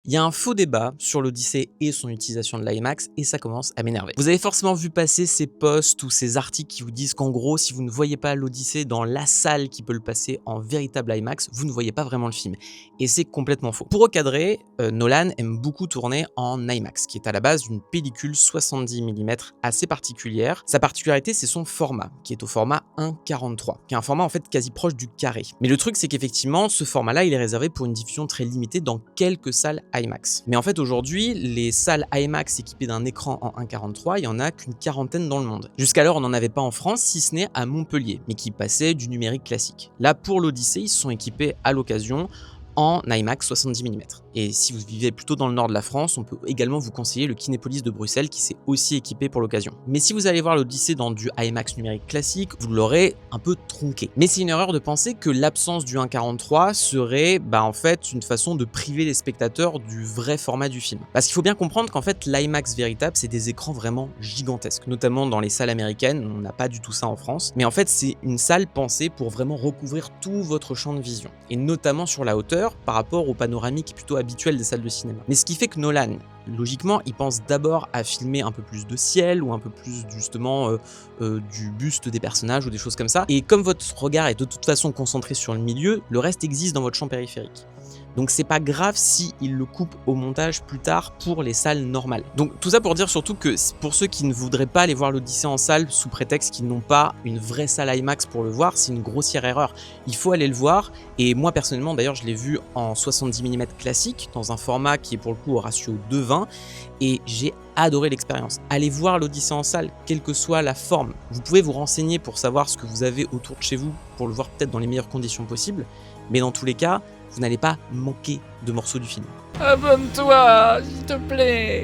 Il y a un faux débat sur l'Odyssée et son utilisation de l'IMAX et ça commence à m'énerver. Vous avez forcément vu passer ces posts ou ces articles qui vous disent qu'en gros, si vous ne voyez pas l'Odyssée dans la salle qui peut le passer en véritable IMAX, vous ne voyez pas vraiment le film. Et c'est complètement faux. Pour recadrer, Nolan aime beaucoup tourner en IMAX, qui est à la base d'une pellicule 70 mm assez particulière. Sa particularité, c'est son format, qui est au format 1:43, qui est un format en fait quasi proche du carré. Mais le truc, c'est qu'effectivement, ce format-là, il est réservé pour une diffusion très limitée dans quelques salles IMAX. Mais en fait, aujourd'hui, les salles IMAX équipées d'un écran en 1:43, il y en a qu'une quarantaine dans le monde. Jusqu'alors, on n'en avait pas en France, si ce n'est à Montpellier, mais qui passait du numérique classique. Là, pour l'Odyssée, ils se sont équipés à l'occasion en IMAX 70 mm. Et si vous vivez plutôt dans le nord de la France, on peut également vous conseiller le Kinépolis de Bruxelles qui s'est aussi équipé pour l'occasion. Mais si vous allez voir l'Odyssée dans du IMAX numérique classique, vous l'aurez un peu tronqué. Mais c'est une erreur de penser que l'absence du 1:43 serait en fait une façon de priver les spectateurs du vrai format du film. Parce qu'il faut bien comprendre qu'en fait l'IMAX véritable, c'est des écrans vraiment gigantesques, notamment dans les salles américaines, on n'a pas du tout ça en France. Mais en fait, c'est une salle pensée pour vraiment recouvrir tout votre champ de vision, et notamment sur la hauteur par rapport au panoramique plutôt habituel des salles de cinéma. Mais ce qui fait que Nolan, logiquement, il pense d'abord à filmer un peu plus de ciel ou un peu plus justement du buste des personnages ou des choses comme ça. Et comme votre regard est de toute façon concentré sur le milieu, le reste existe dans votre champ périphérique. Donc c'est pas grave si il le coupe au montage plus tard pour les salles normales. Donc tout ça pour dire surtout que pour ceux qui ne voudraient pas aller voir l'Odyssée en salle sous prétexte qu'ils n'ont pas une vraie salle IMAX pour le voir, c'est une grossière erreur. Il faut aller le voir, et moi personnellement d'ailleurs je l'ai vu en 70 mm classique, dans un format qui est pour le coup au ratio 2:20, et j'ai adoré l'expérience. Allez voir l'Odyssée en salle, quelle que soit la forme. Vous pouvez vous renseigner pour savoir ce que vous avez autour de chez vous, pour le voir peut-être dans les meilleures conditions possibles, mais dans tous les cas, vous n'allez pas manquer de morceaux du film. Abonne-toi, s'il te plaît.